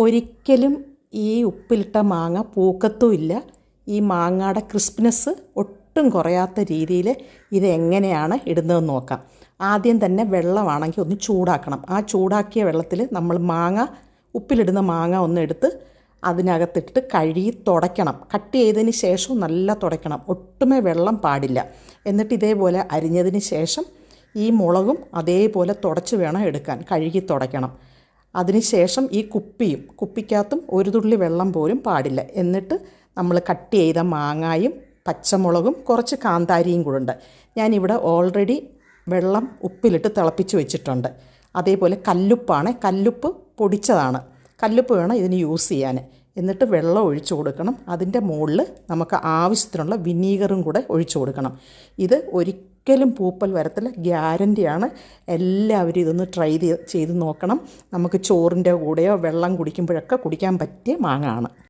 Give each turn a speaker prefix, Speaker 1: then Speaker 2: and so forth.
Speaker 1: ഒരിക്കലും ഈ ഉപ്പിലിട്ട മാങ്ങ പൂക്കത്തുമില്ല. ഈ മാങ്ങയുടെ ക്രിസ്പിനെസ് ഒട്ടും കുറയാത്ത രീതിയിൽ ഇതെങ്ങനെയാണ് ഇടുന്നതെന്ന് നോക്കാം. ആദ്യം തന്നെ വെള്ളമാണെങ്കിൽ ഒന്ന് ചൂടാക്കണം. ആ ചൂടാക്കിയ വെള്ളത്തിൽ നമ്മൾ ഉപ്പിലിടുന്ന മാങ്ങ ഒന്ന് എടുത്ത് അതിനകത്തിട്ട് കഴുകി തുടയ്ക്കണം. കട്ട് ചെയ്തതിന് ശേഷം നല്ല തുടയ്ക്കണം. ഒട്ടുമേ വെള്ളം പാടില്ല. എന്നിട്ട് ഇതേപോലെ അരിഞ്ഞതിന് ശേഷം ഈ മുളകും അതേപോലെ തുടച്ച് വേണം എടുക്കാൻ. കഴുകി തുടയ്ക്കണം. അതിനുശേഷം ഈ കുപ്പിക്കകത്തും ഒരു തുള്ളി വെള്ളം പോലും പാടില്ല. എന്നിട്ട് നമ്മൾ കട്ട് ചെയ്ത മാങ്ങായും പച്ചമുളകും കുറച്ച് കാന്താരിയും കൂടെ ഉണ്ട്. ഞാനിവിടെ ഓൾറെഡി വെള്ളം ഉപ്പിലിട്ട് തിളപ്പിച്ച് വെച്ചിട്ടുണ്ട്. അതേപോലെ കല്ലുപ്പ് പൊടിച്ചതാണ്. കല്ലുപ്പ് വേണം ഇതിന് യൂസ് ചെയ്യാൻ. എന്നിട്ട് വെള്ളം ഒഴിച്ചു കൊടുക്കണം. അതിൻ്റെ മുകളിൽ നമുക്ക് ആവശ്യത്തിനുള്ള വിനീഗറും കൂടെ ഒഴിച്ചു കൊടുക്കണം. ഇത് ഒരിക്കലും പൂപ്പൽ വരത്തില്ല, ഗ്യാരൻറ്റിയാണ്. എല്ലാവരും ഇതൊന്ന് ട്രൈ ചെയ്ത് നോക്കണം. നമുക്ക് ചോറിൻ്റെ കൂടെയോ വെള്ളം കുടിക്കുമ്പോഴൊക്കെ കുടിക്കാൻ പറ്റിയ മാങ്ങ ആണ്.